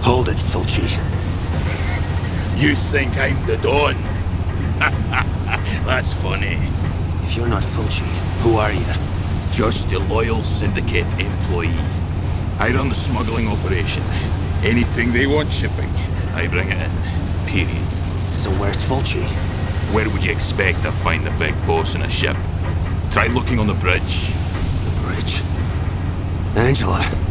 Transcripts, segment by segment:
Hold it, Fulci. You think I'm the Don? That's funny. If you're not Fulci, who are you? Just a loyal syndicate employee. I run the smuggling operation. Anything they want shipping, I bring it in. Period. So where's Fulci? Where would you expect to find the big boss in a ship? Try looking on the bridge. The bridge? Angela.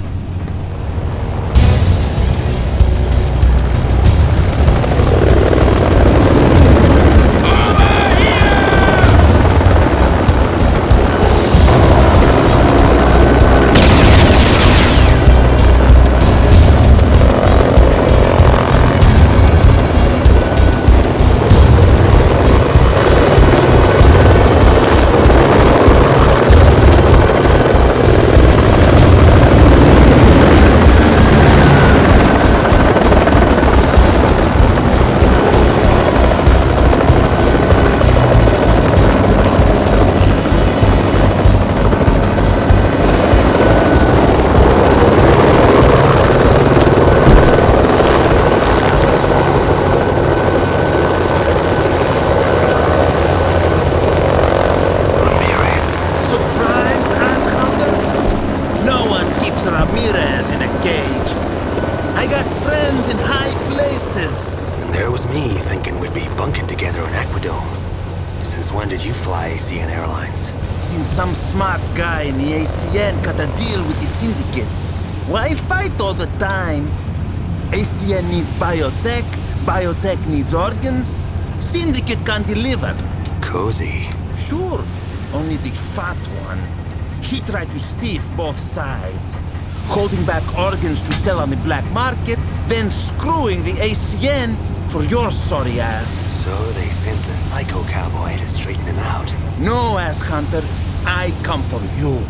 ACN needs biotech, biotech needs organs, Syndicate can't deliver. Cozy. Sure, only the fat one. He tried to stiff both sides, holding back organs to sell on the black market, then screwing the ACN for your sorry ass. So they sent the psycho cowboy to straighten him out. No, ass hunter, I come for you.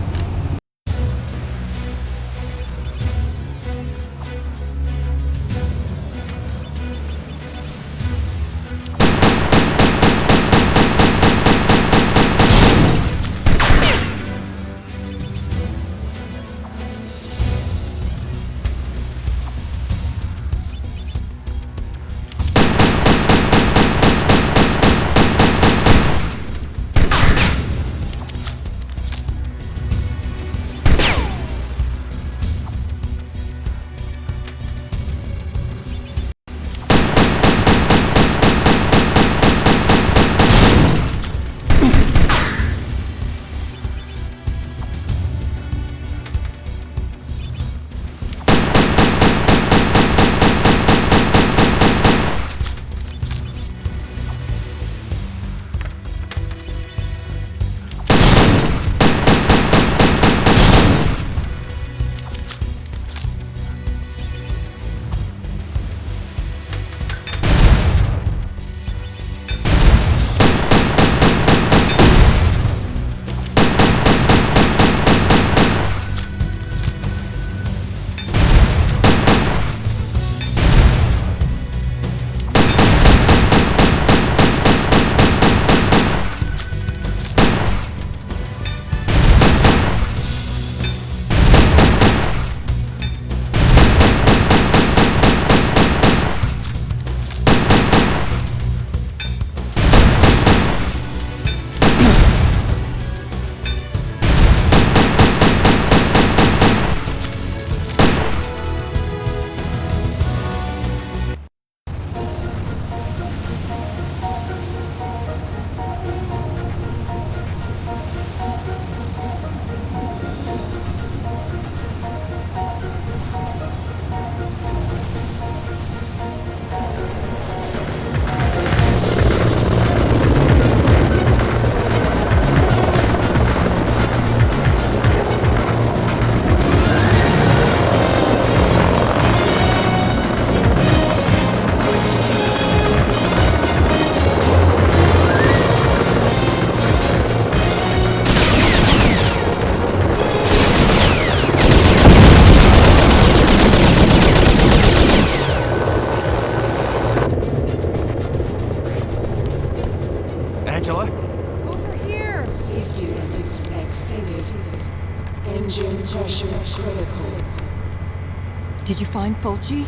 Did you find Fulci?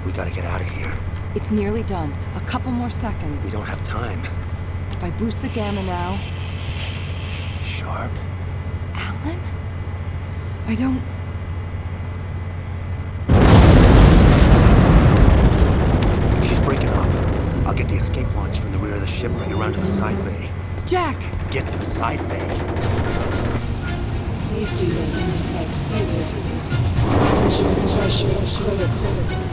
We gotta get out of here. It's nearly done. A couple more seconds. We don't have time. If I boost the gamma now... Sharp? Alan? I don't... She's breaking up. I'll get the escape launch from the rear of the ship, bring it around to the side bay. Jack! Get to the side bay. Safety lanes accepted. Engine pressure critical.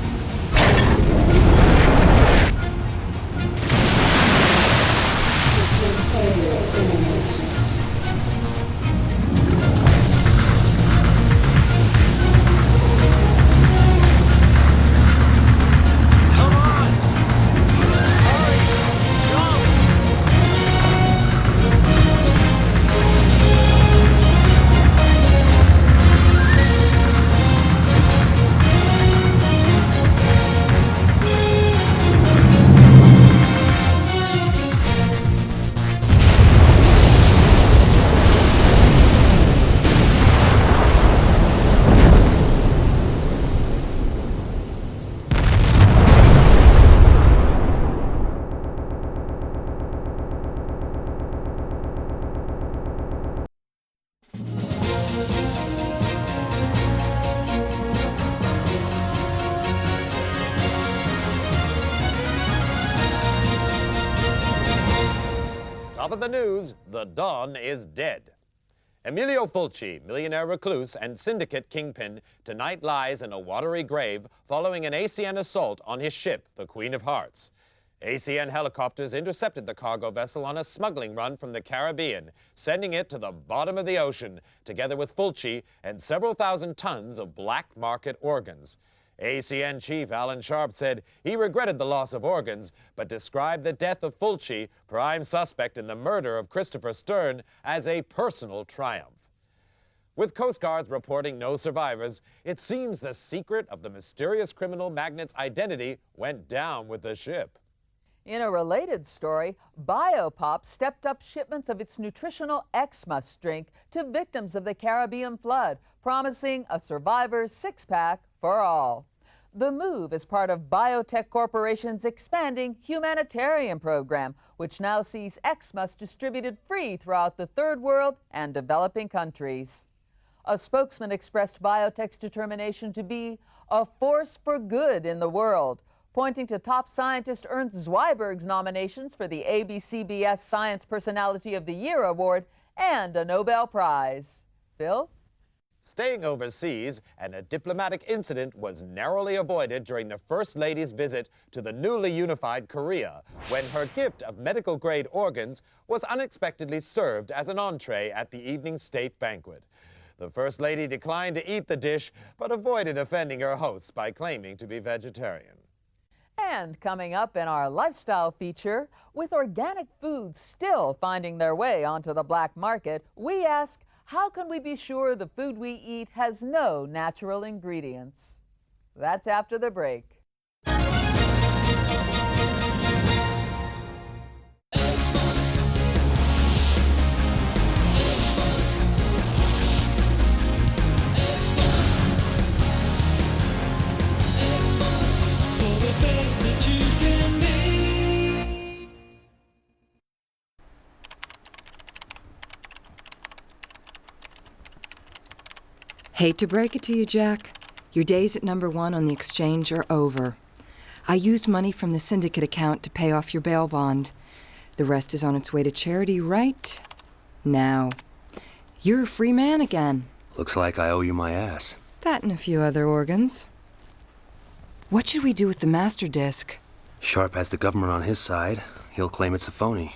System failure imminent. Top of the news, the Don is dead. Emilio Fulci, millionaire recluse and syndicate kingpin, tonight lies in a watery grave following an ACN assault on his ship, the Queen of Hearts. ACN helicopters intercepted the cargo vessel on a smuggling run from the Caribbean, sending it to the bottom of the ocean, together with Fulci and several thousand tons of black market organs. ACN chief Alan Sharp said he regretted the loss of organs, but described the death of Fulci, prime suspect in the murder of Christopher Stern, as a personal triumph. With Coast Guards reporting no survivors, it seems the secret of the mysterious criminal magnate's identity went down with the ship. In a related story, Biopop stepped up shipments of its nutritional Xmas drink to victims of the Caribbean flood, promising a survivor's six-pack for all. The move is part of Biotech Corporation's expanding humanitarian program, which now sees Xmas distributed free throughout the Third World and developing countries. A spokesman expressed Biotech's determination to be a force for good in the world, pointing to top scientist Ernst Zweiberg's nominations for the ABCBS Science Personality of the Year Award and a Nobel Prize. Phil? Staying overseas, and a diplomatic incident was narrowly avoided during the First Lady's visit to the newly unified Korea, when her gift of medical-grade organs was unexpectedly served as an entree at the evening state banquet. The First Lady declined to eat the dish, but avoided offending her hosts by claiming to be vegetarian. And coming up in our lifestyle feature, with organic foods still finding their way onto the black market, we ask, how can we be sure the food we eat has no natural ingredients? That's after the break. Hate to break it to you, Jack. Your days at number 1 on the exchange are over. I used money from the syndicate account to pay off your bail bond. The rest is on its way to charity right now. You're a free man again. Looks like I owe you my ass. That and a few other organs. What should we do with the master disc? Sharp has the government on his side. He'll claim it's a phony.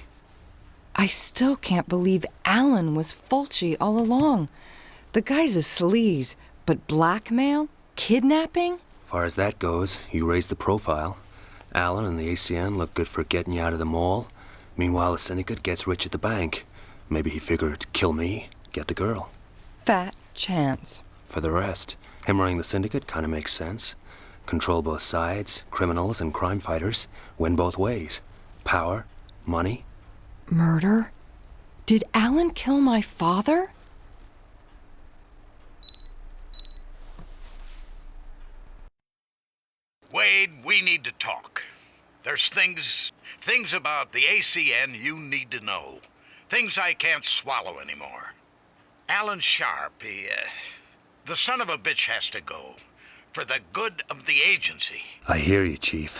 I still can't believe Alan was Fulci all along. The guy's a sleaze, but blackmail? Kidnapping? Far as that goes, you raised the profile. Alan and the ACN look good for getting you out of the mall. Meanwhile, the syndicate gets rich at the bank. Maybe he figured, kill me, get the girl. Fat chance. For the rest, him running the syndicate kind of makes sense. Control both sides, criminals and crime fighters. Win both ways. Power, money. Murder? Did Alan kill my father? Wade, we need to talk. There's things about the ACN you need to know. Things I can't swallow anymore. Alan Sharp, the son of a bitch has to go. For the good of the agency. I hear you, Chief.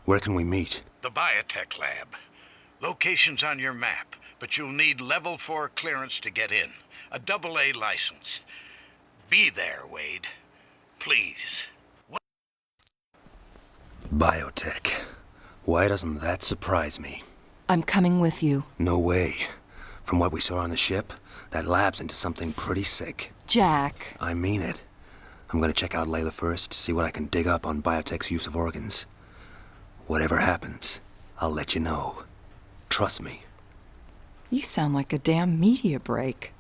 Where can we meet? The biotech lab. Location's on your map, but you'll need level 4 clearance to get in. A AA license. Be there, Wade. Please. Biotech. Why doesn't that surprise me? I'm coming with you. No way. From what we saw on the ship, that lab's into something pretty sick. Jack. I mean it. I'm gonna check out Layla first, see what I can dig up on Biotech's use of organs. Whatever happens, I'll let you know. Trust me. You sound like a damn media break.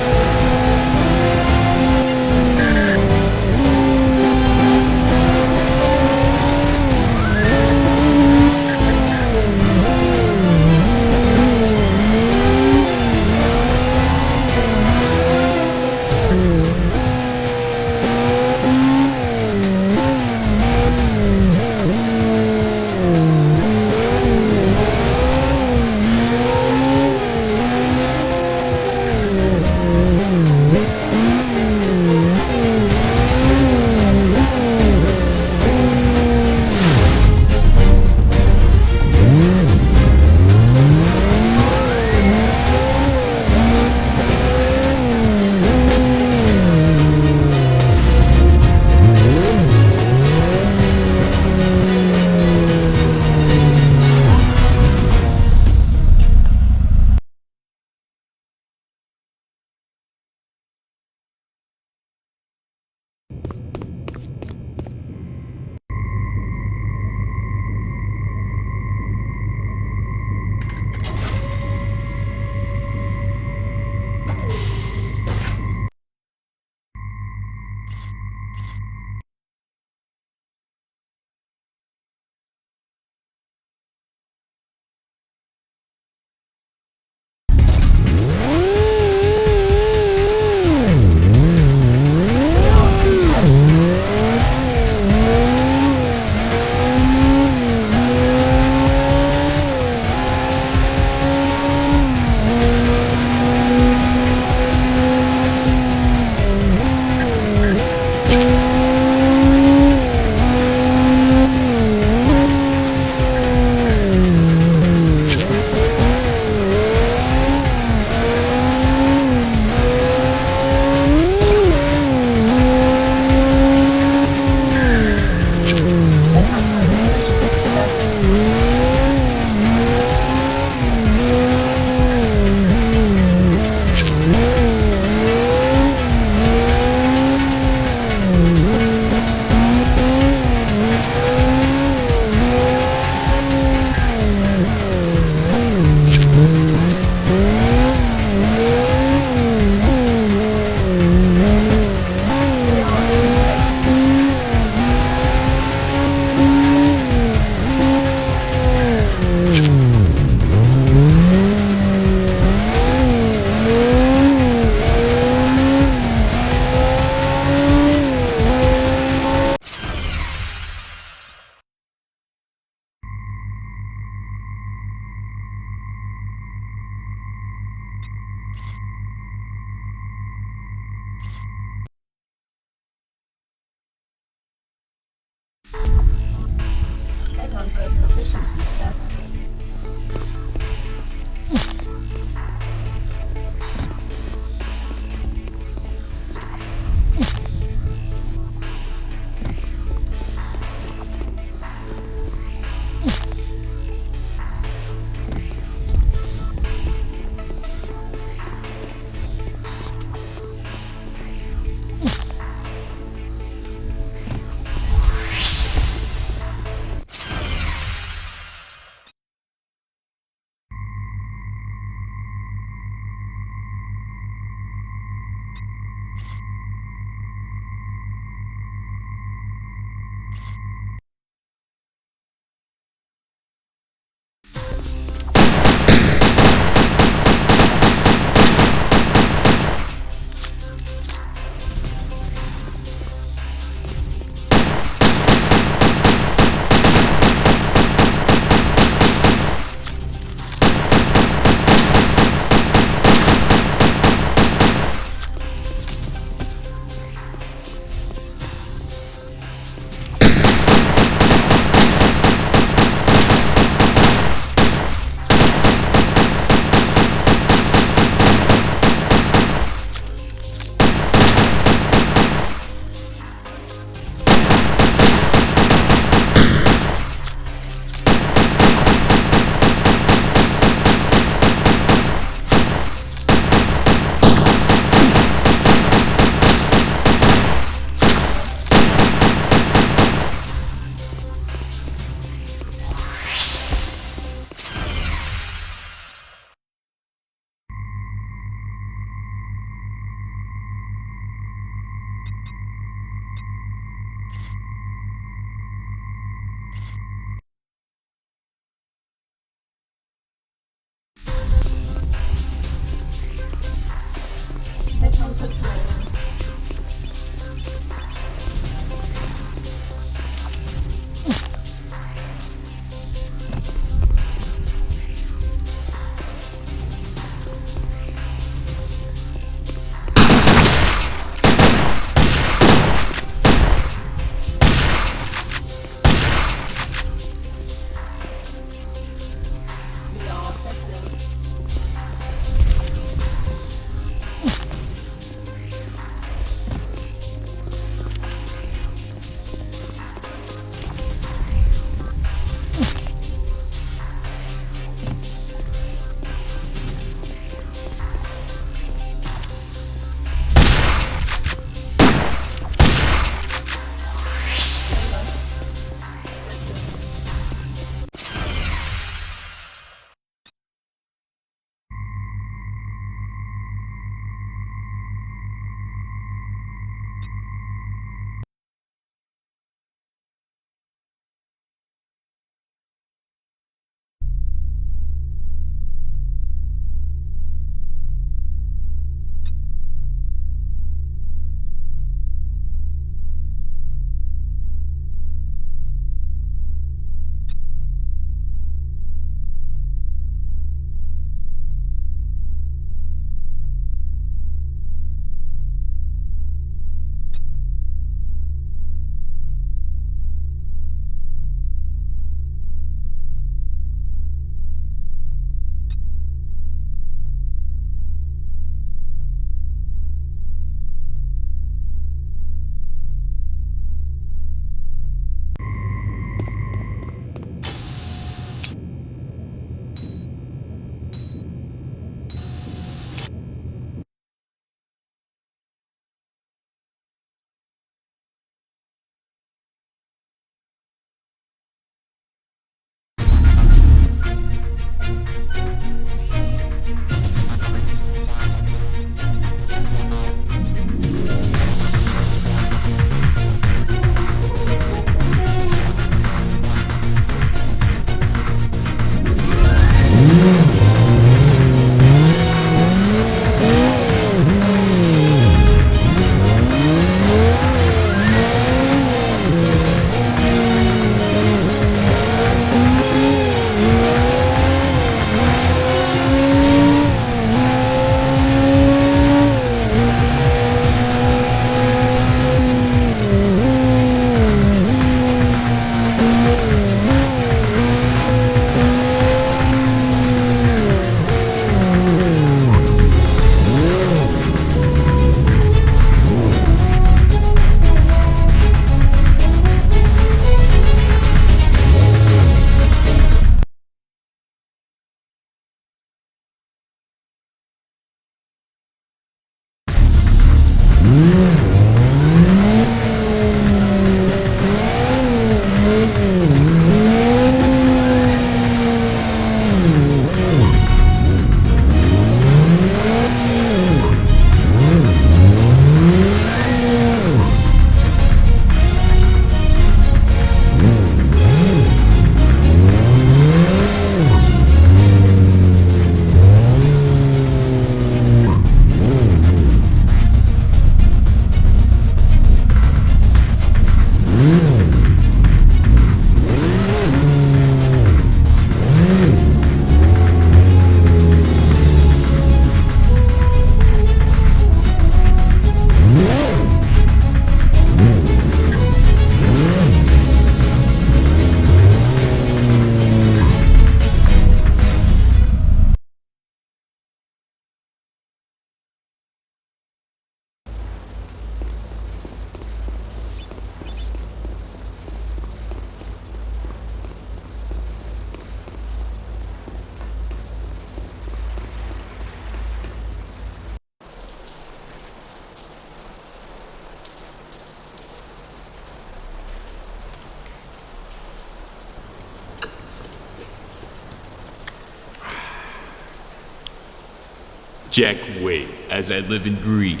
Jack Wade, as I live and breathe.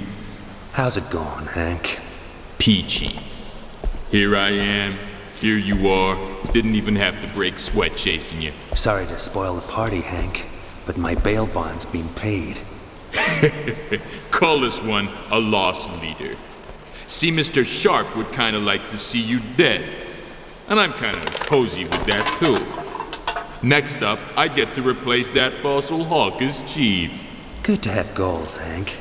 How's it going, Hank? Peachy. Here I am, here you are. Didn't even have to break sweat chasing you. Sorry to spoil the party, Hank, but my bail bond's been paid. Call this one a loss leader. See, Mr. Sharp would kinda like to see you dead. And I'm kinda cozy with that too. Next up, I get to replace that fossil hawk as chief. Good to have goals, Hank.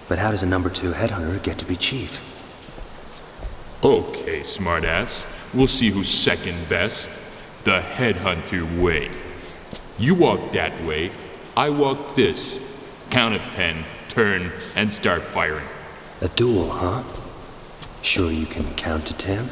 But how does a number 2 headhunter get to be chief? Okay, smartass. We'll see who's second best. The Headhunter way. You walk that way, I walk this. Count of 10, turn, and start firing. A duel, huh? Sure you can count to 10?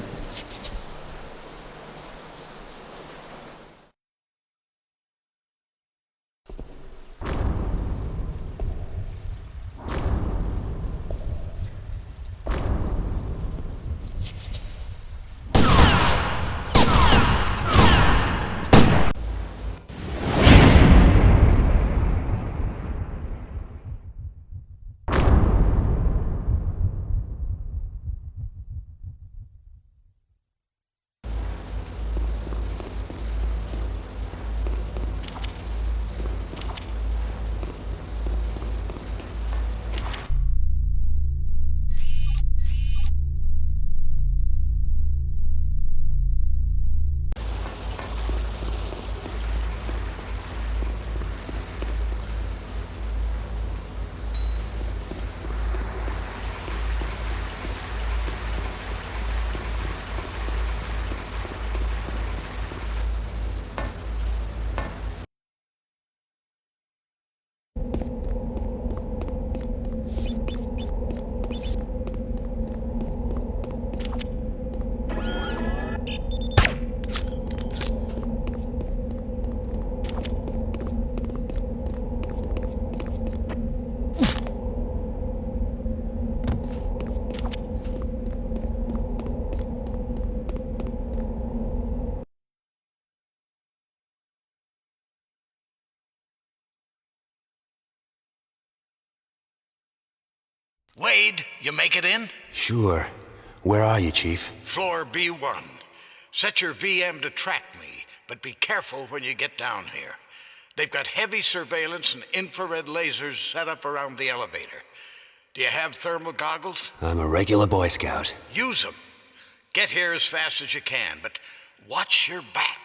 Wade, you make it in? Sure. Where are you, Chief? Floor B1. Set your VM to track me, but be careful when you get down here. They've got heavy surveillance and infrared lasers set up around the elevator. Do you have thermal goggles? I'm a regular Boy Scout. Use them. Get here as fast as you can, but watch your back.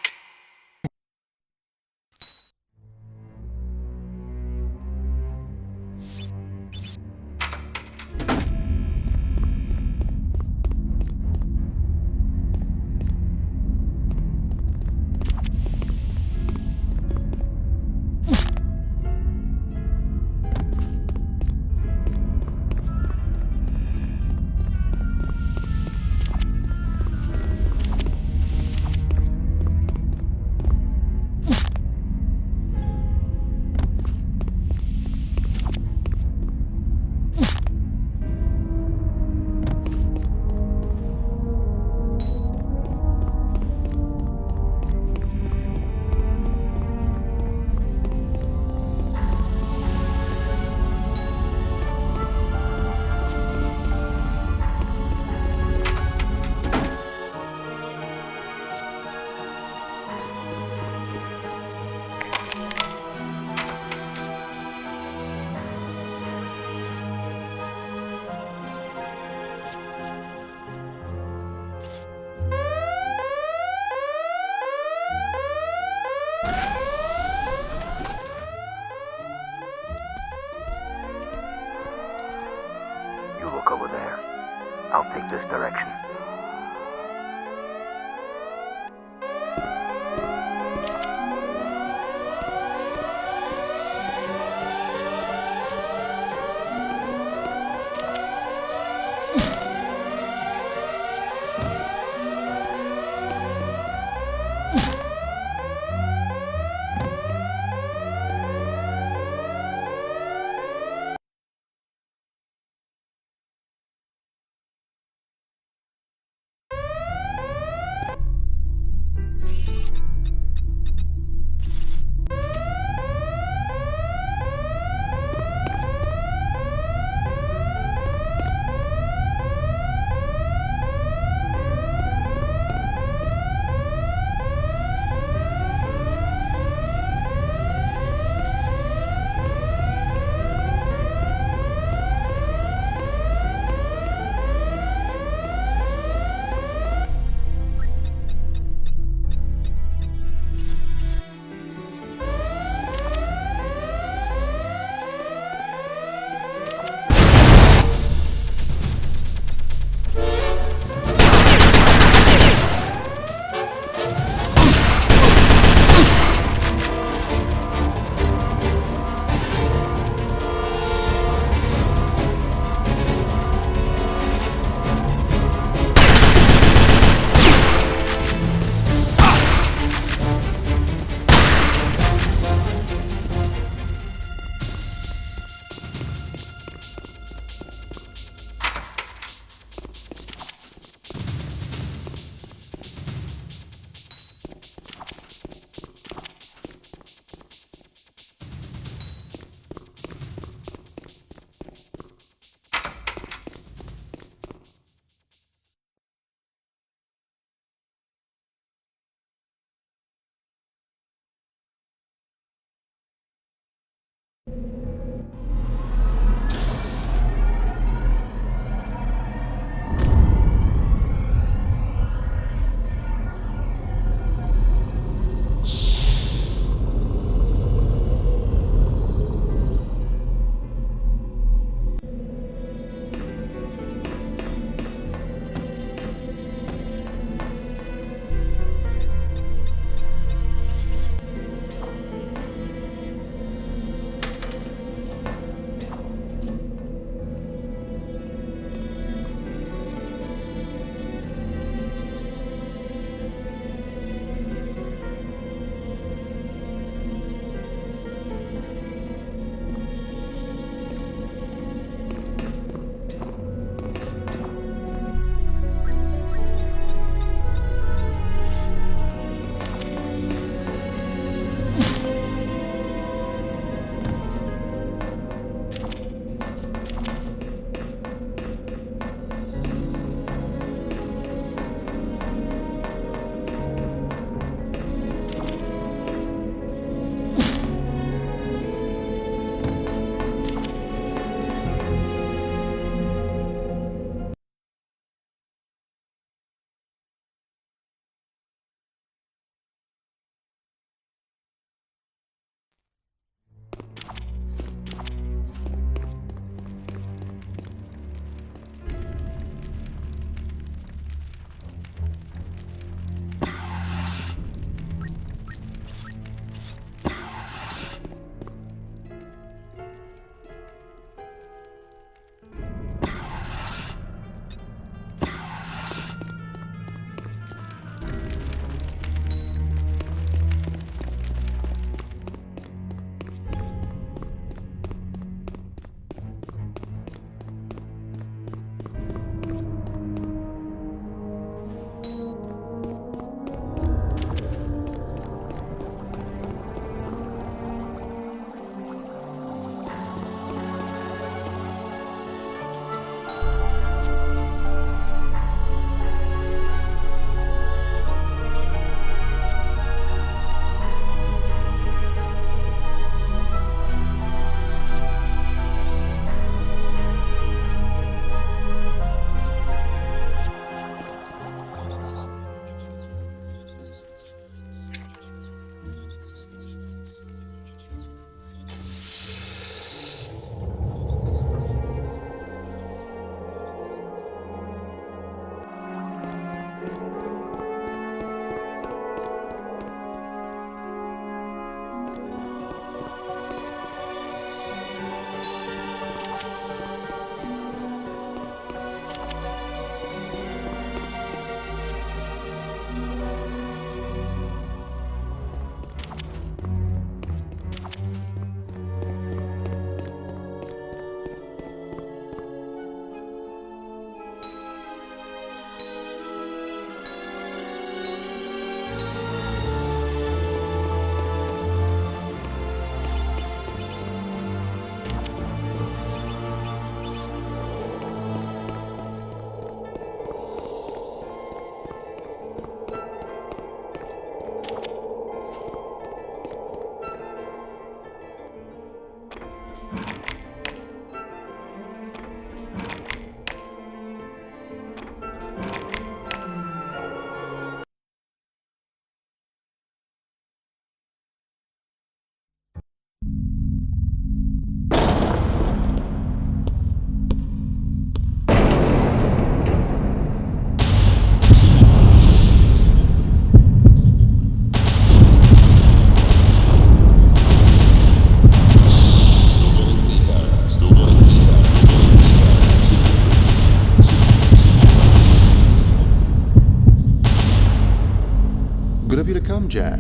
Jack.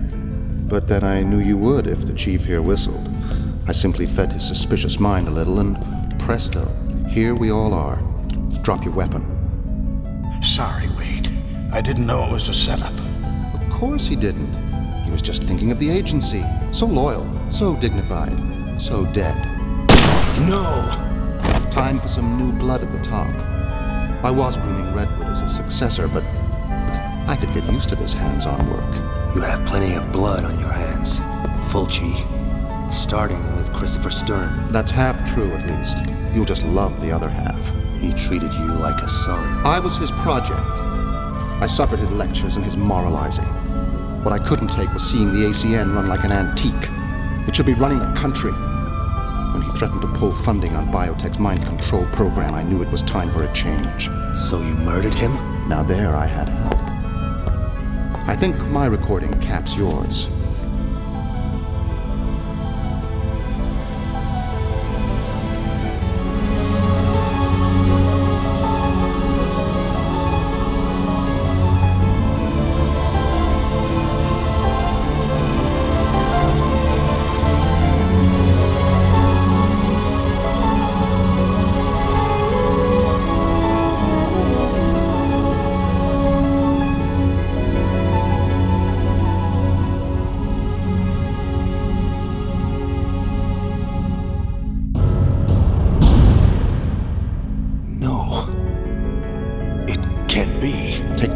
But then I knew you would if the chief here whistled. I simply fed his suspicious mind a little, and presto, here we all are. Drop your weapon. Sorry, Wade. I didn't know it was a setup. Of course he didn't. He was just thinking of the agency. So loyal, so dignified, so dead. No! Time for some new blood at the top. I was grooming Redwood as his successor, but I could get used to this hands-on work. You have plenty of blood on your hands, Fulci. Starting with Christopher Stern. That's half true, at least. You'll just love the other half. He treated you like a son. I was his project. I suffered his lectures and his moralizing. What I couldn't take was seeing the ACN run like an antique. It should be running the country. When he threatened to pull funding on Biotech's mind control program, I knew it was time for a change. So you murdered him? Now there I had help. I think my recording caps yours.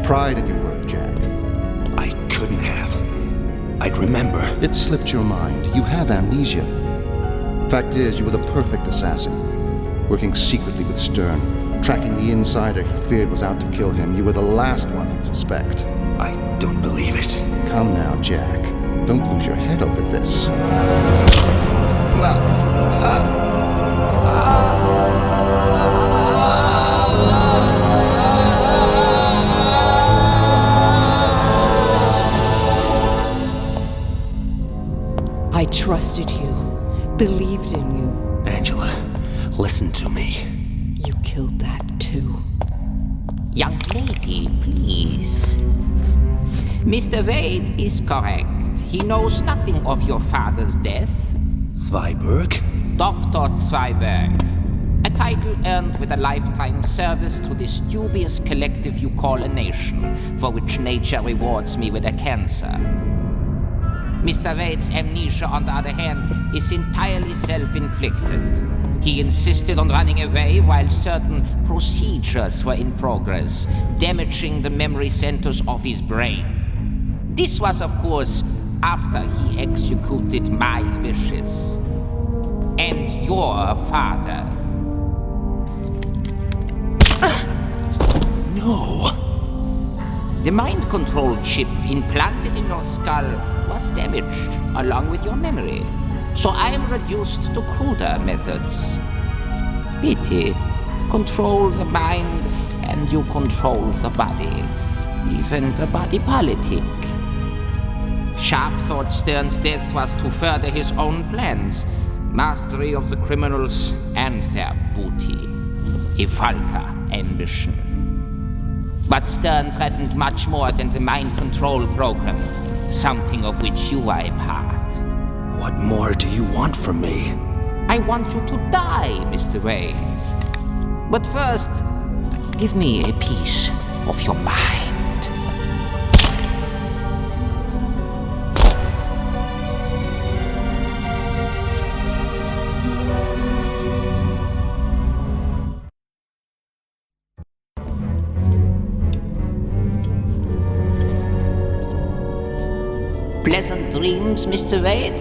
Pride in your work, Jack. I couldn't have. I'd remember. It slipped your mind. You have amnesia. Fact is, you were the perfect assassin. Working secretly with Stern, tracking the insider he feared was out to kill him. You were the last one he'd suspect. I don't believe it. Come now, Jack. Don't lose your head over this. I trusted you, believed in you. Angela, listen to me. You killed that too. Young lady, please. Mr. Wade is correct. He knows nothing of your father's death. Zweiberg? Dr. Zweiberg. A title earned with a lifetime service to this dubious collective you call a nation, for which nature rewards me with a cancer. Mr. Wade's amnesia, on the other hand, is entirely self-inflicted. He insisted on running away while certain procedures were in progress, damaging the memory centers of his brain. This was, of course, after he executed my wishes. And your father. No! The mind control chip implanted in your skull was damaged, along with your memory. So I am reduced to cruder methods. Pity. Control the mind, and you control the body. Even the body politic. Sharp thought Stern's death was to further his own plans. Mastery of the criminals and their booty. A Falca ambition. But Stern threatened much more than the mind control program. Something of which you are a part. What more do you want from me? I want you to die, Mr. Wade. But first, give me a piece of your mind. Pleasant dreams, Mr. Wade?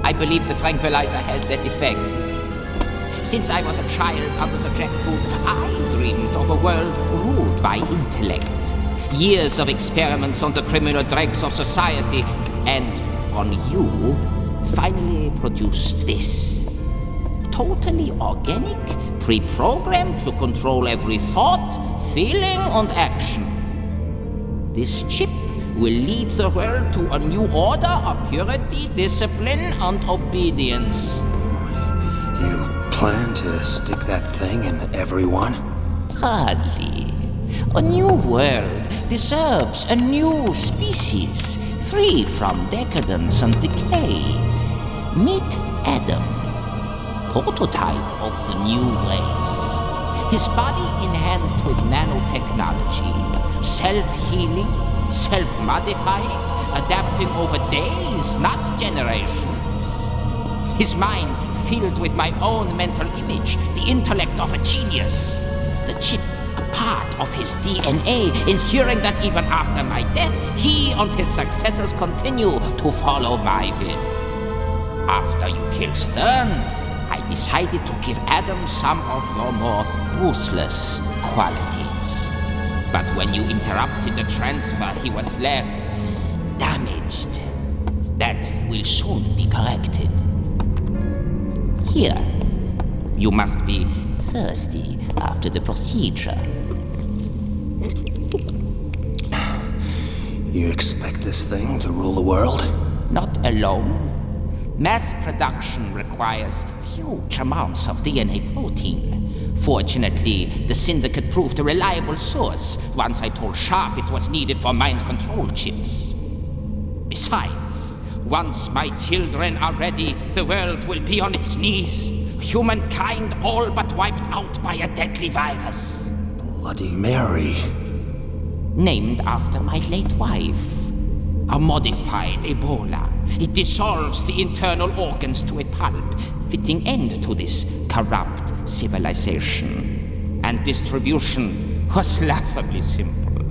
I believe the tranquilizer has that effect. Since I was a child under the jackboot, I dreamed of a world ruled by intellect. Years of experiments on the criminal dregs of society, and on you, finally produced this. Totally organic, pre-programmed to control every thought, feeling, and action. This chip will lead the world to a new order of purity, discipline, and obedience. You plan to stick that thing in everyone? Hardly. A new world deserves a new species, free from decadence and decay. Meet Adam, prototype of the new race. His body enhanced with nanotechnology, self-healing, self-modifying, adapting over days, not generations. His mind filled with my own mental image, the intellect of a genius. The chip, a part of his DNA, ensuring that even after my death, he and his successors continue to follow my will. After you killed Stern, I decided to give Adam some of your more ruthless qualities. But when you interrupted the transfer, he was left damaged. That will soon be corrected. Here, you must be thirsty after the procedure. You expect this thing to rule the world? Not alone. Mass production requires huge amounts of DNA protein. Fortunately, the Syndicate proved a reliable source once I told Sharp it was needed for mind control chips. Besides, once my children are ready, the world will be on its knees. Humankind all but wiped out by a deadly virus. Bloody Mary. Named after my late wife. A modified Ebola. It dissolves the internal organs to a pulp, fitting end to this corrupt civilization. And distribution was laughably simple.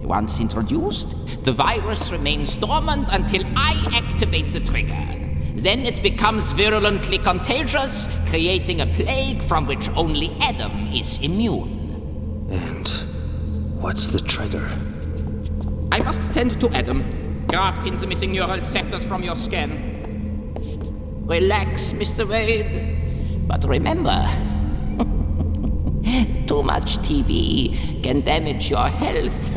Once introduced, the virus remains dormant until I activate the trigger. Then it becomes virulently contagious, creating a plague from which only Adam is immune. And what's the trigger? I must tend to Adam. Graft in the missing neural sectors from your scan. Relax, Mr. Wade. But remember, too much TV can damage your health.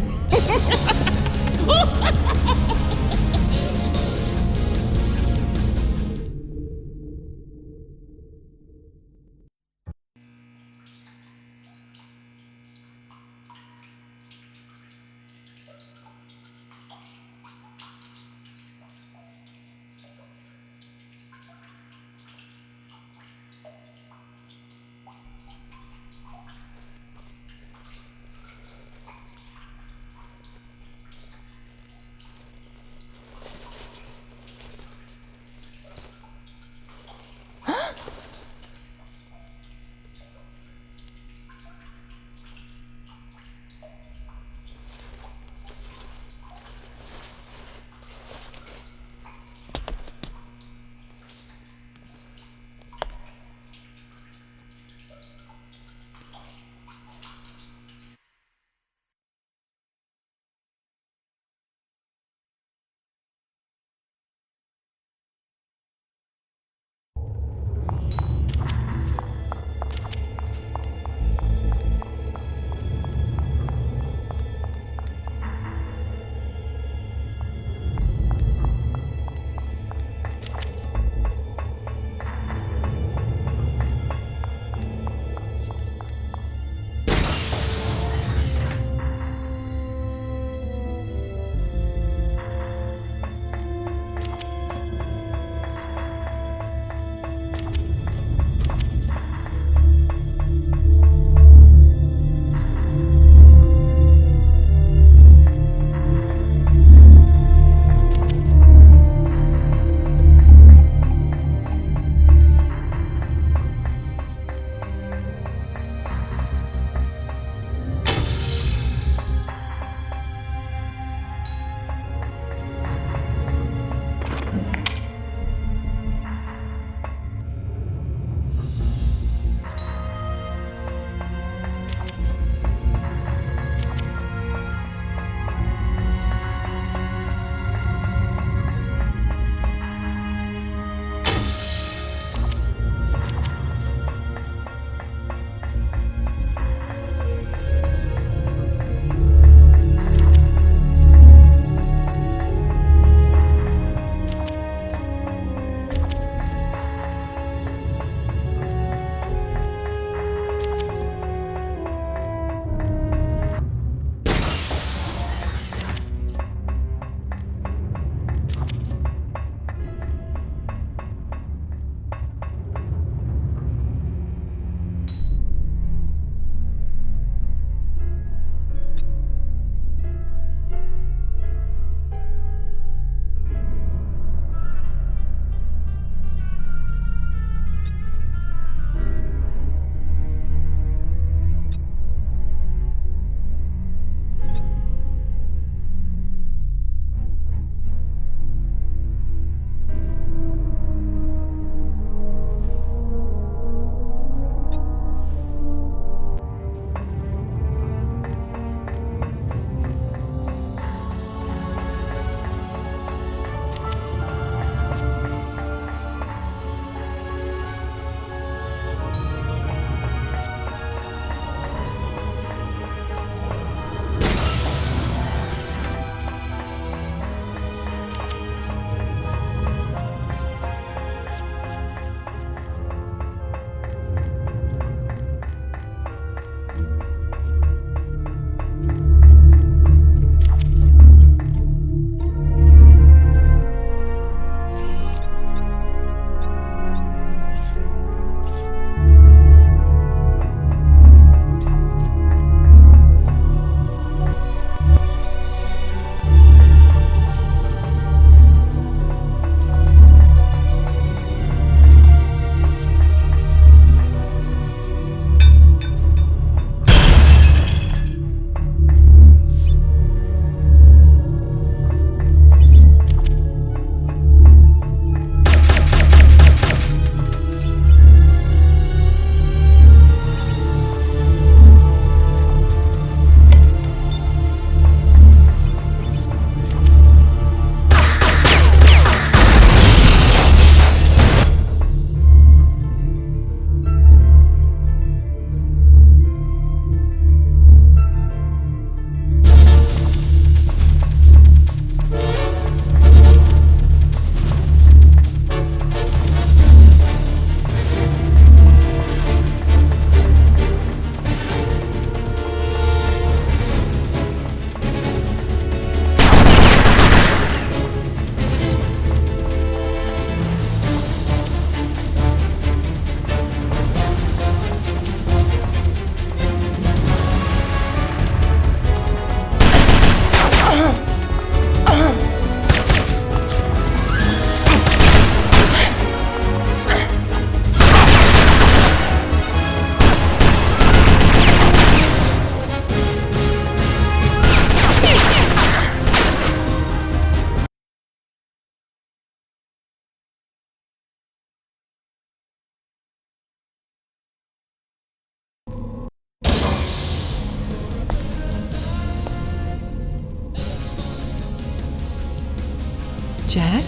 Jack?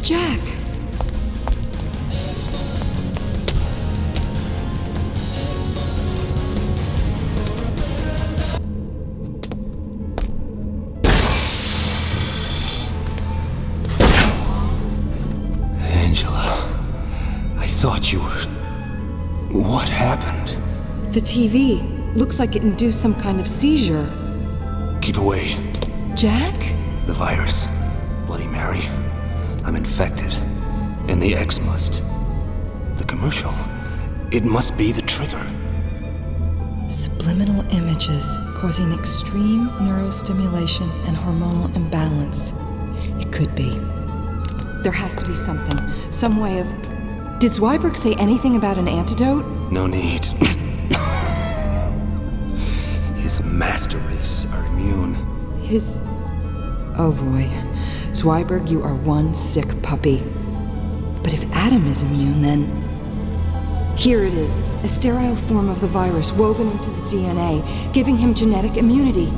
Jack! Angela, I thought you were... What happened? The TV. Looks like it induced some kind of seizure. Keep away. Jack? The virus. Bloody Mary. I'm infected. And the X must. The commercial. It must be the trigger. Subliminal images causing extreme neurostimulation and hormonal imbalance. It could be. There has to be something. Some way of... Did Zweiberg say anything about an antidote? No need. His master race are immune. His... Oh boy. Zweiberg, you are one sick puppy. But if Adam is immune, then... Here it is, a sterile form of the virus woven into the DNA, giving him genetic immunity.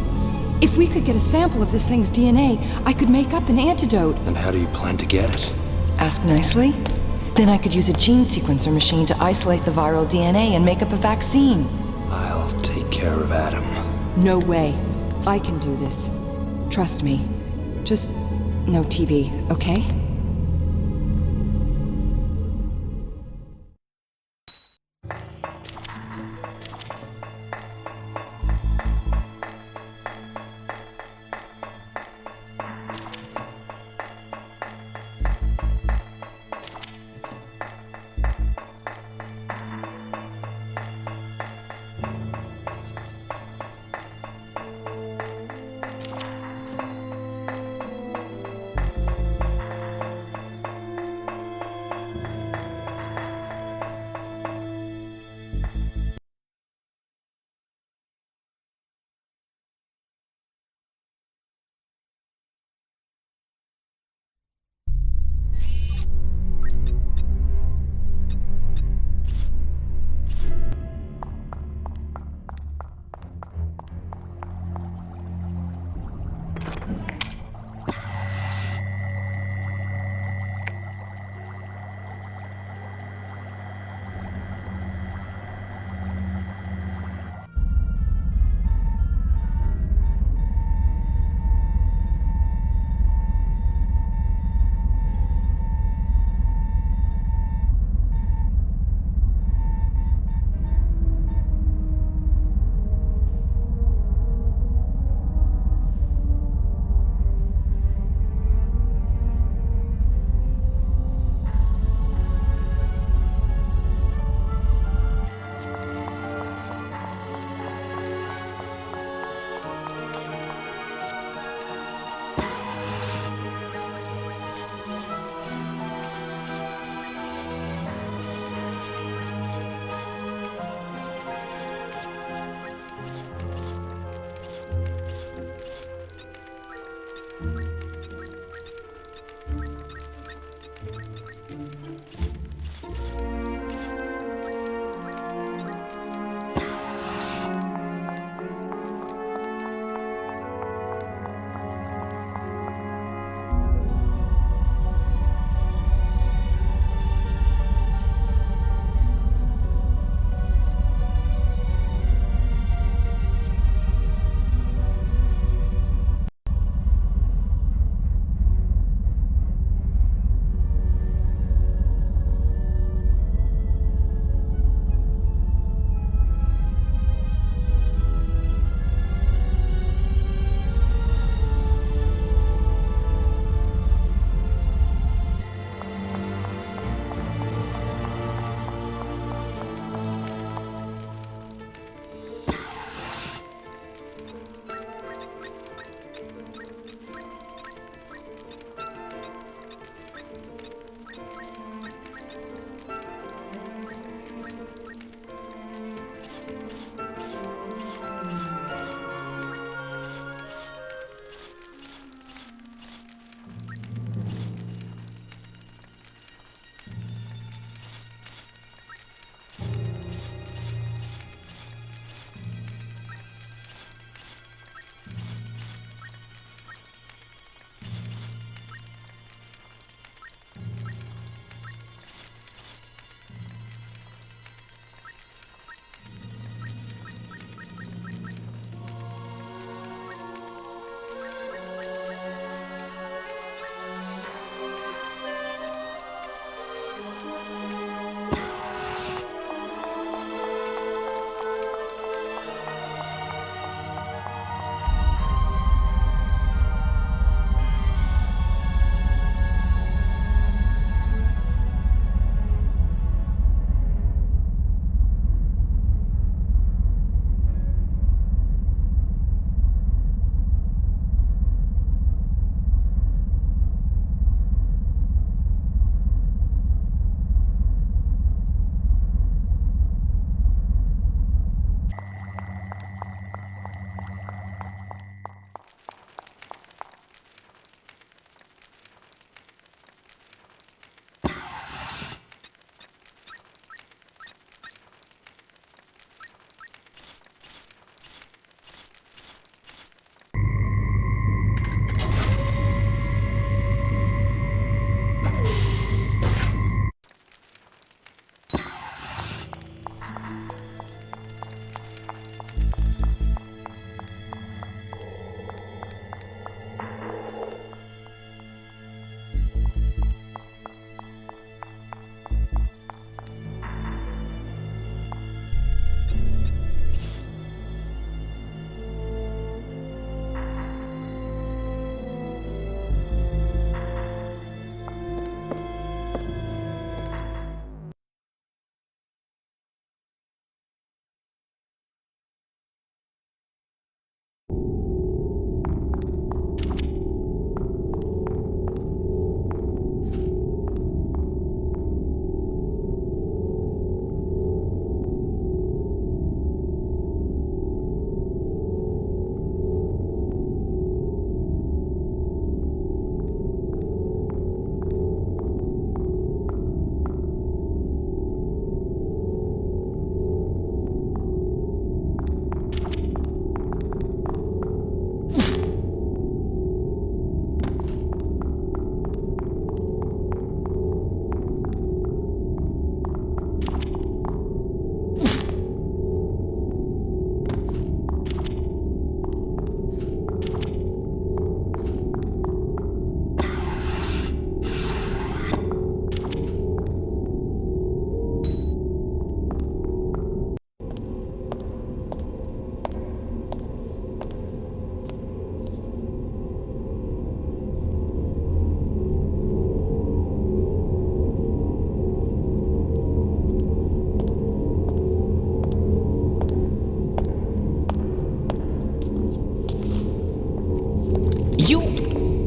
If we could get a sample of this thing's DNA, I could make up an antidote. And how do you plan to get it? Ask nicely. Then I could use a gene sequencer machine to isolate the viral DNA and make up a vaccine. I'll take care of Adam. No way. I can do this. Trust me. Just no TV, okay?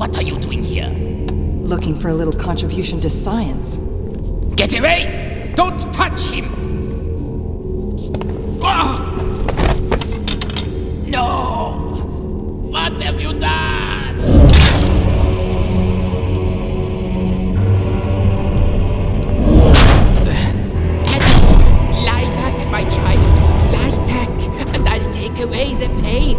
What are you doing here? Looking for a little contribution to science. Get away! Don't touch him! Ah! No! What have you done? Lie back, my child. Lie back, and I'll take away the pain.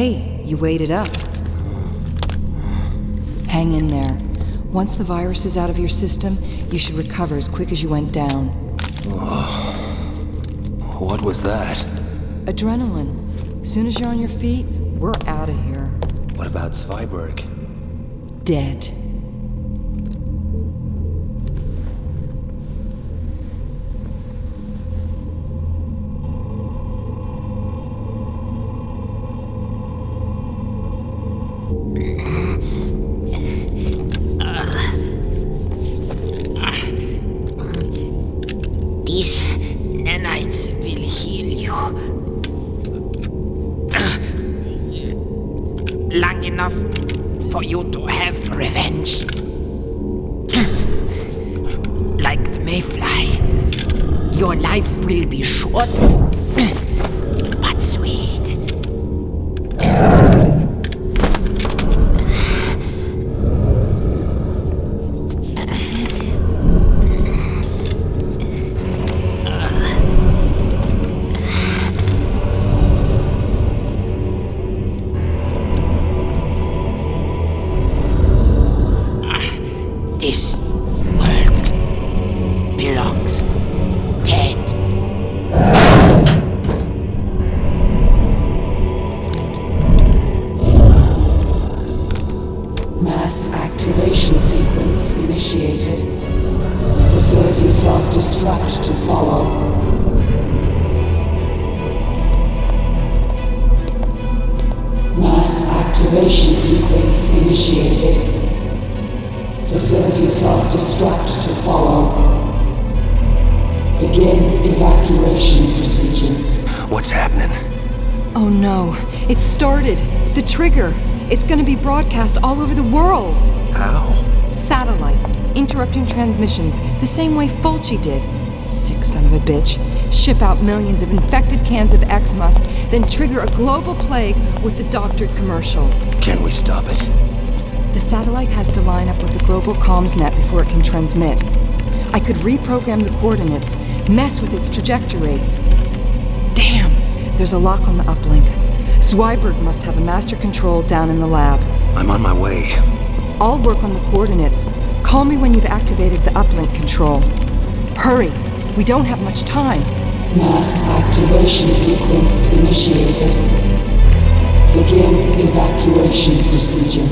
Hey, you waited up. Hang in there. Once the virus is out of your system, you should recover as quick as you went down. What was that? Adrenaline. Soon as you're on your feet, we're out of here. What about Zweiberg? Dead. These nanites will heal you. Long enough for you to have revenge. Like the mayfly, your life will be short, but sweet. This world belongs dead. Mass activation sequence initiated. Facility self-destruct to follow. Mass activation sequence initiated. Facility self-destruct to follow. Begin evacuation procedure. What's happening? Oh no, it started. The trigger. It's gonna be broadcast all over the world. How? Satellite. Interrupting transmissions, the same way Fulci did. Sick son of a bitch. Ship out millions of infected cans of X-Must, then trigger a global plague with the doctored commercial. Can we stop it? The satellite has to line up with the global comms net before it can transmit. I could reprogram the coordinates, mess with its trajectory. Damn, there's a lock on the uplink. Zweiberg must have a master control down in the lab. I'm on my way. I'll work on the coordinates. Call me when you've activated the uplink control. Hurry, we don't have much time. Mass activation sequence initiated. Begin evacuation procedure.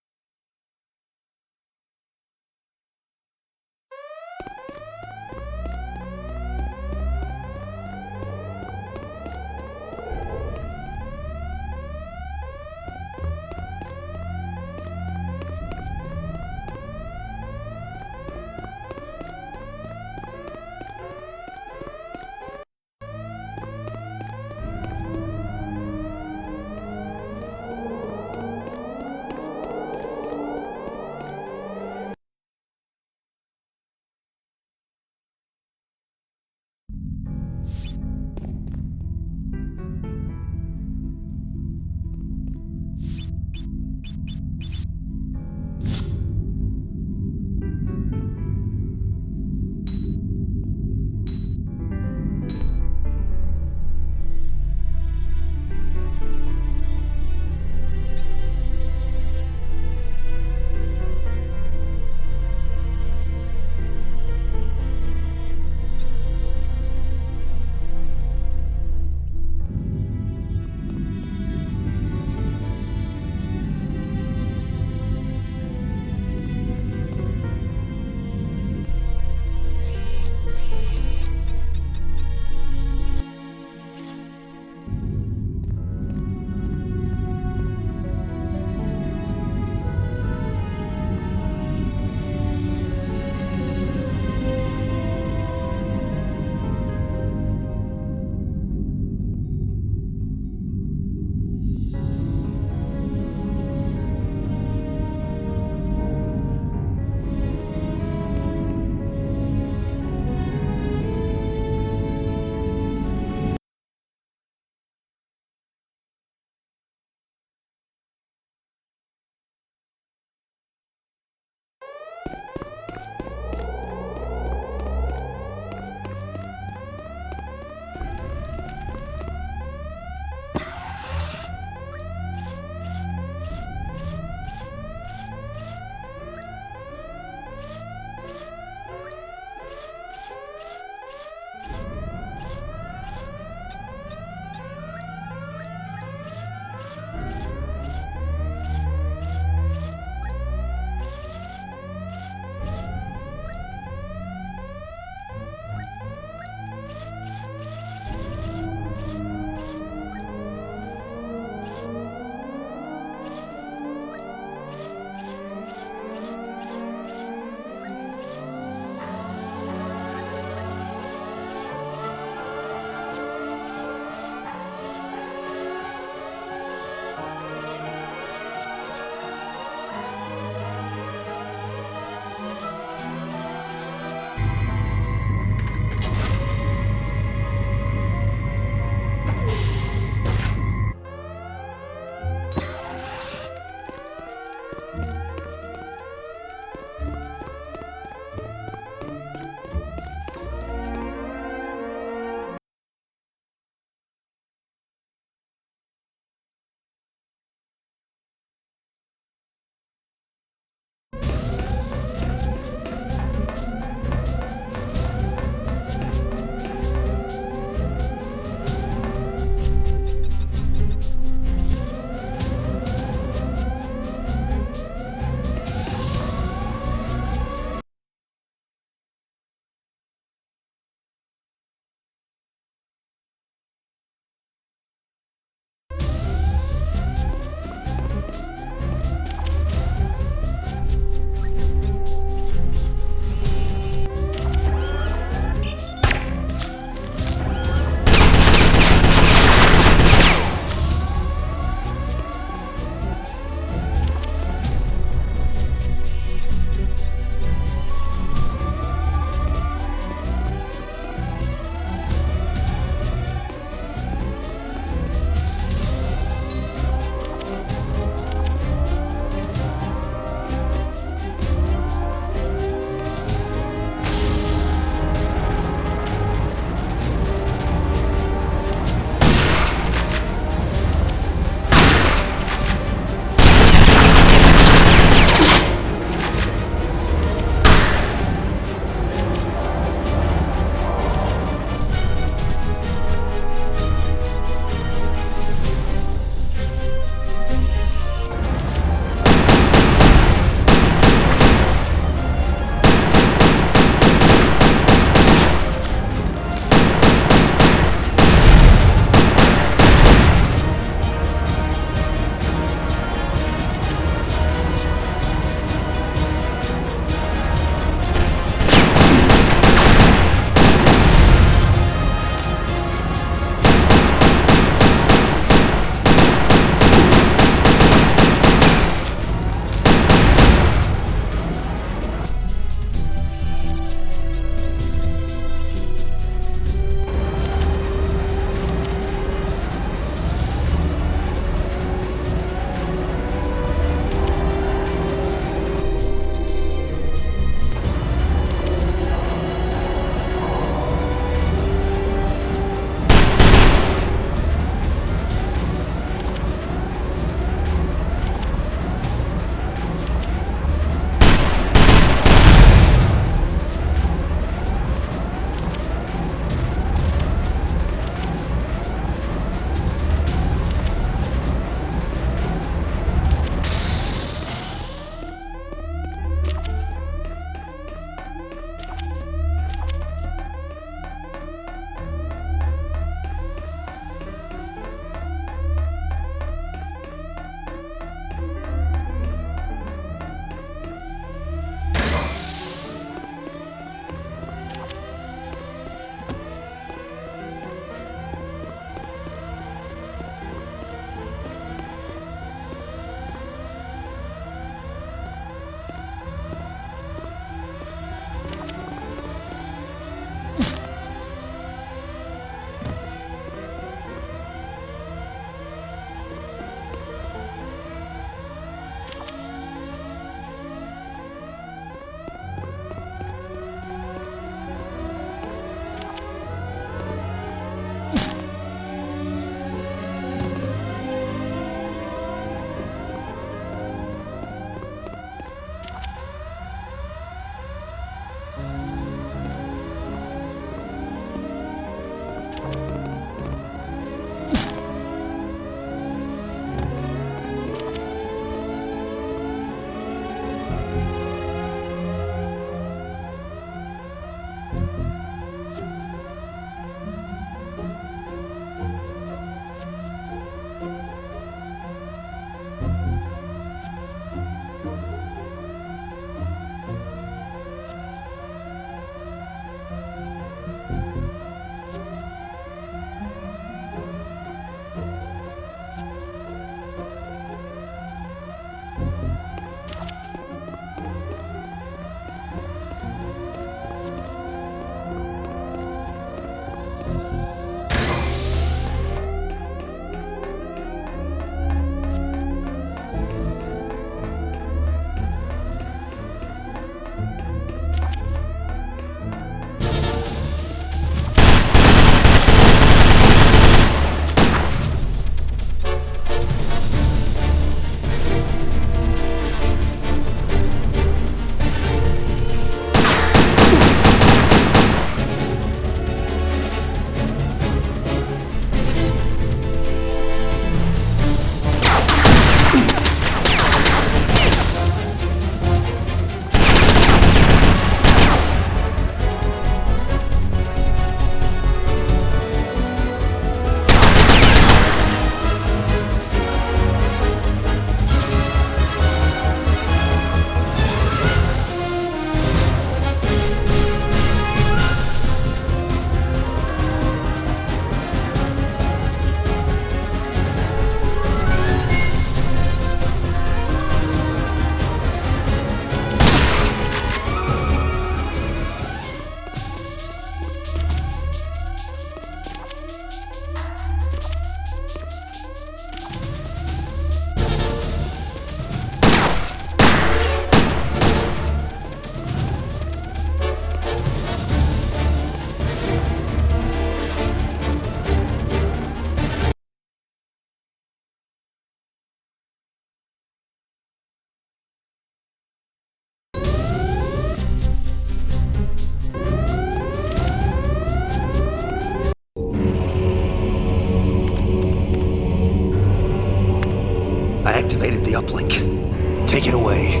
Take it away.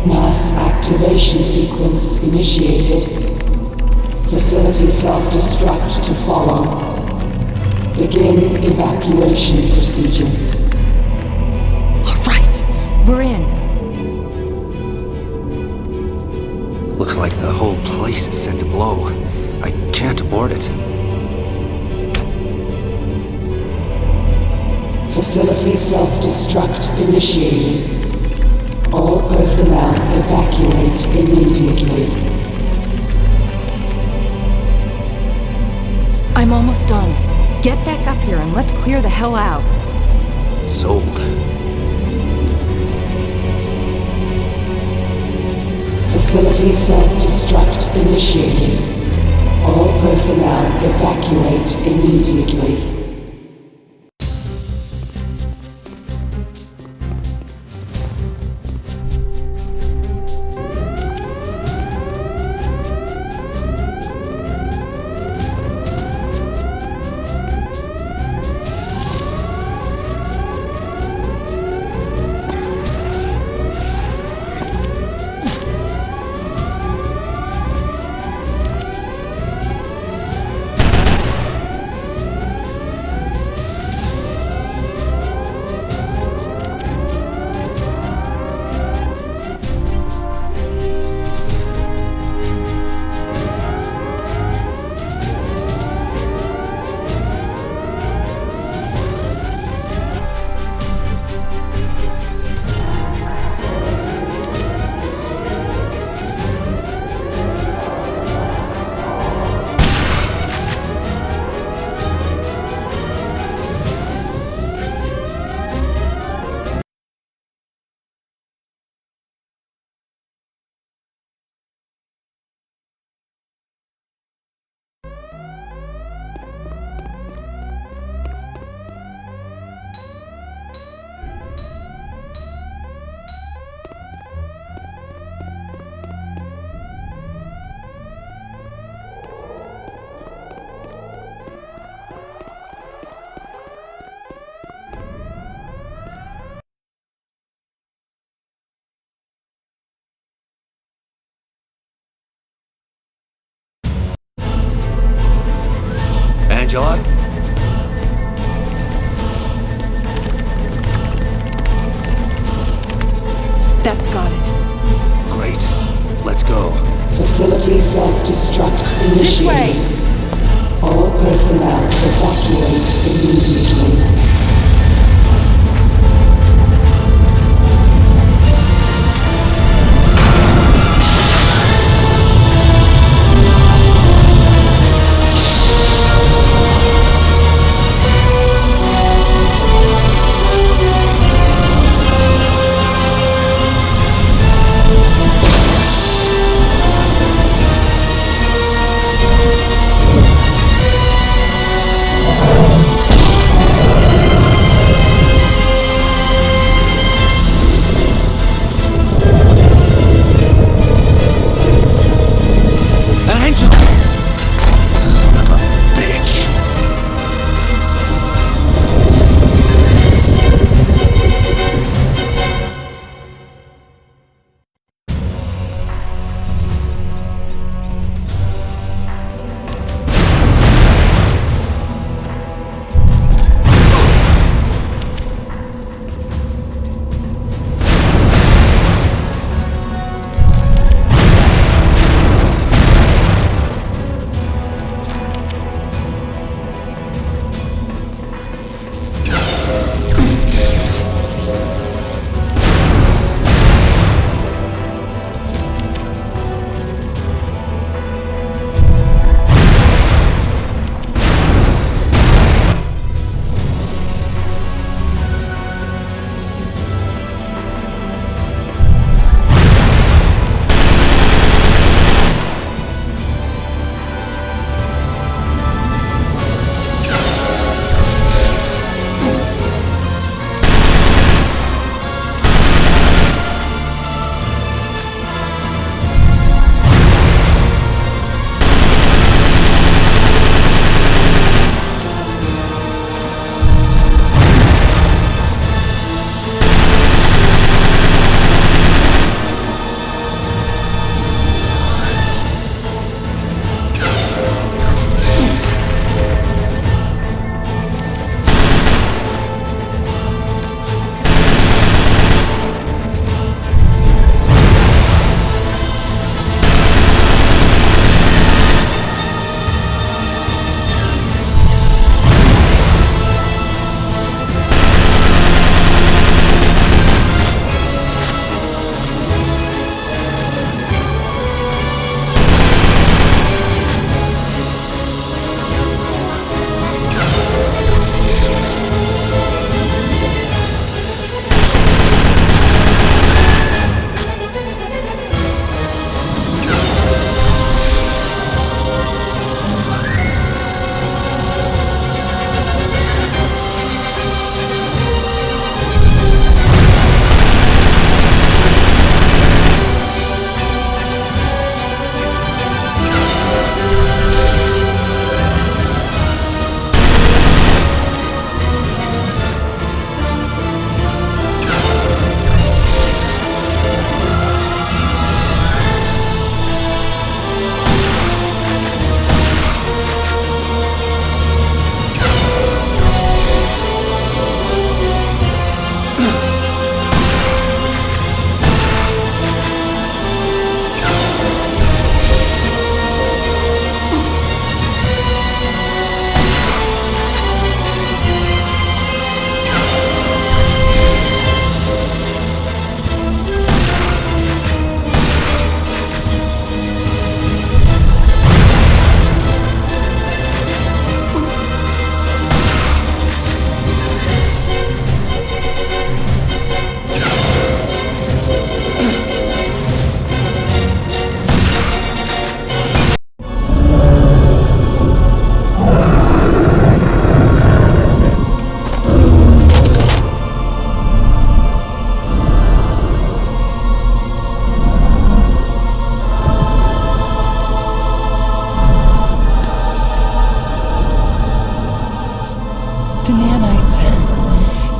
Mass activation sequence initiated. Facility self-destruct to follow. Begin evacuation procedure. All right, we're in. Looks like the whole place is set to blow. I can't abort it. Facility self-destruct initiated. All personnel evacuate immediately. I'm almost done. Get back up here and let's clear the hell out. Sold. Facility self-destruct initiated. All personnel evacuate immediately. Angela? That's got it. Great. Let's go. Facility self-destruct initiated. This way! All personnel evacuate immediately.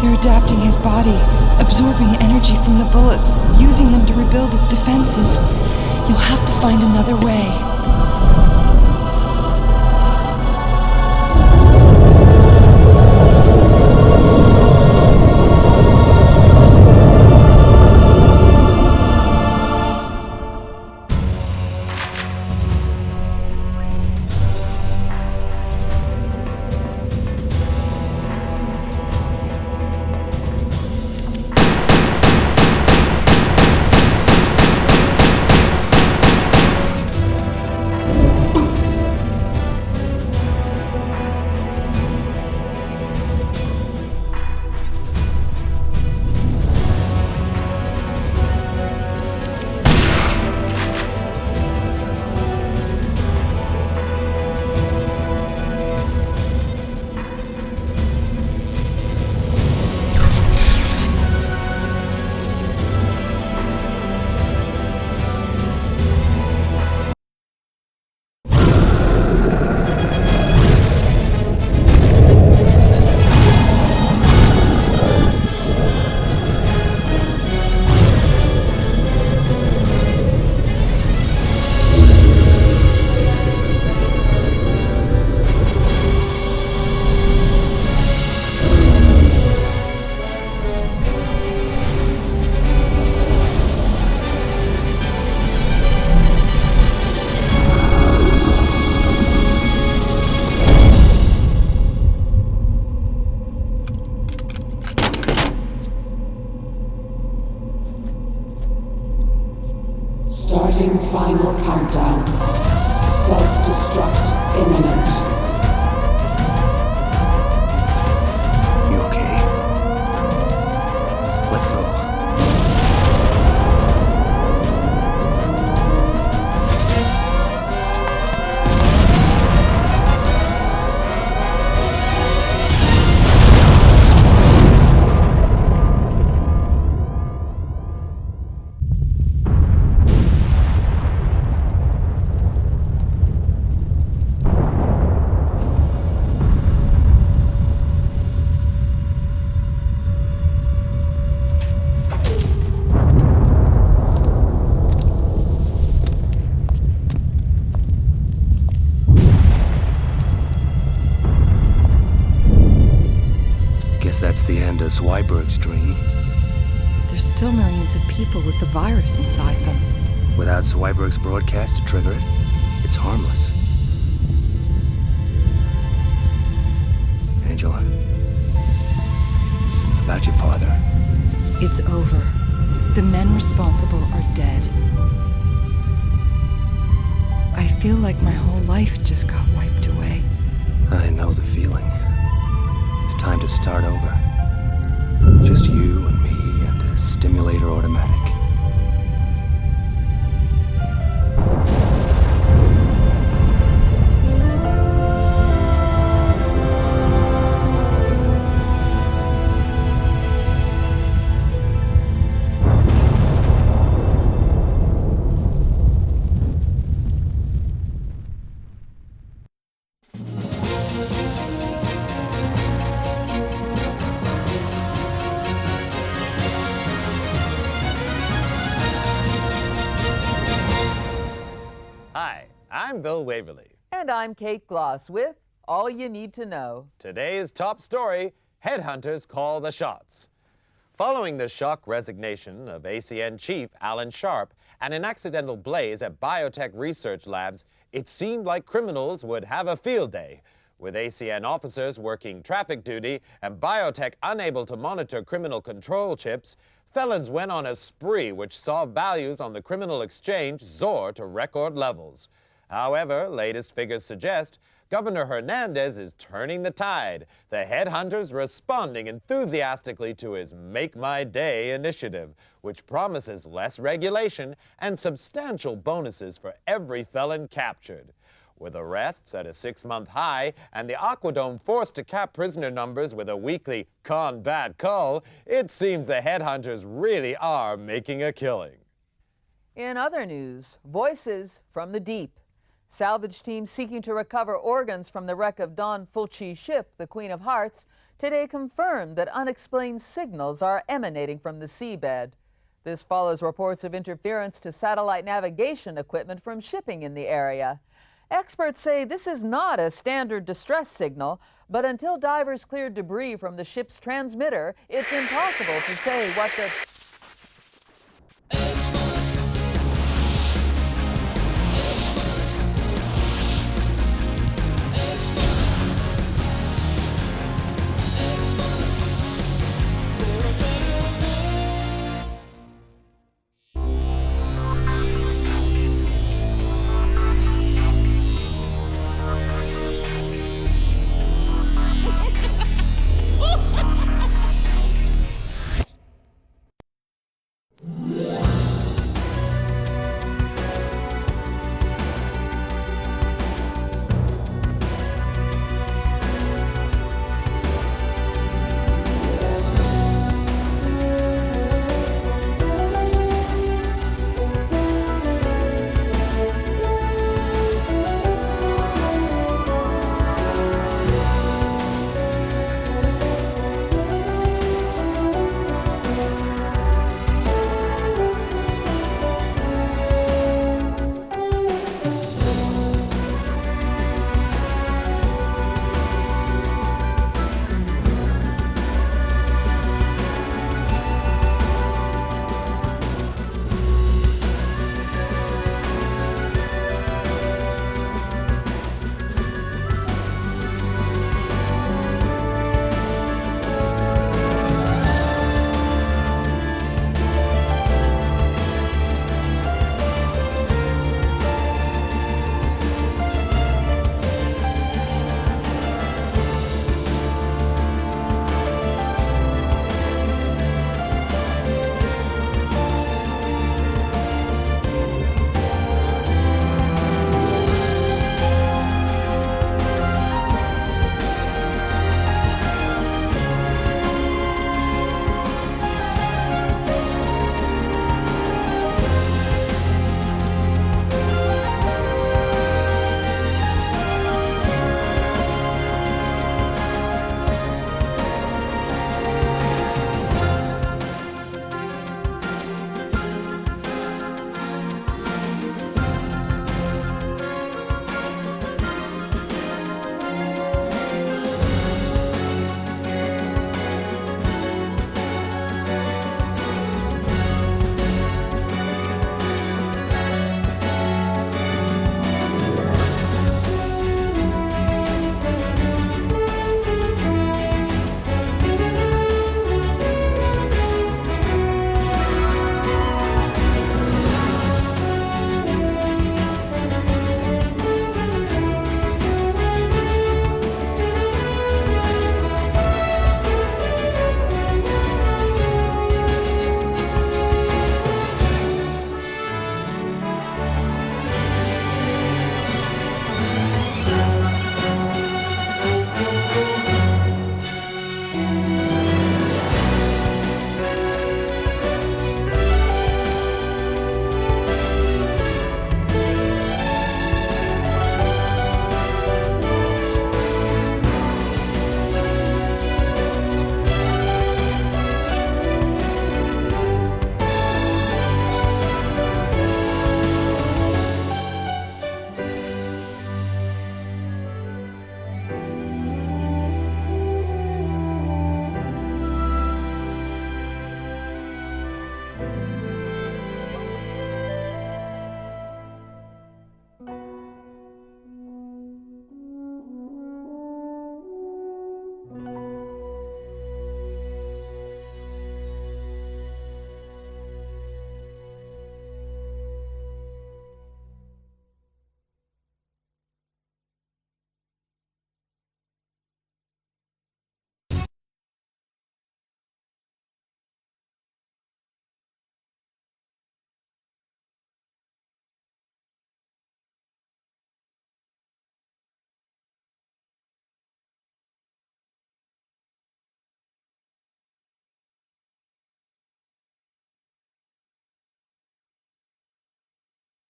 They're adapting his body, absorbing energy from the bullets, using them to rebuild its defenses. You'll have to find another way. Starting final countdown. Self-destruct imminent. You okay? Let's go. Guess that's the end of Zweiberg's dream. There's still millions of people with the virus inside them. Without Zweiberg's broadcast to trigger it, it's harmless. Angela, about your father. It's over. The men responsible are dead. I feel like my whole life just got wiped away. I know the feeling. It's time to start over. Just you and me and a stimulator automatic. Hi, I'm Bill Waverly. And I'm Kate Gloss with All You Need to Know. Today's top story, Headhunters call the shots. Following the shock resignation of ACN chief Alan Sharp and an accidental blaze at biotech research labs, it seemed like criminals would have a field day. With ACN officers working traffic duty and biotech unable to monitor criminal control chips, felons went on a spree which saw values on the criminal exchange soar to record levels. However, latest figures suggest Governor Hernandez is turning the tide, the headhunters responding enthusiastically to his Make My Day initiative, which promises less regulation and substantial bonuses for every felon captured. With arrests at a 6-month high and the Aquadome forced to cap prisoner numbers with a weekly combat call, it seems the headhunters really are making a killing. In other news, voices from the deep. Salvage teams seeking to recover organs from the wreck of Don Fulci's ship, the Queen of Hearts, today confirmed that unexplained signals are emanating from the seabed. This follows reports of interference to satellite navigation equipment from shipping in the area. Experts say this is not a standard distress signal, but until divers cleared debris from the ship's transmitter, it's impossible to say what the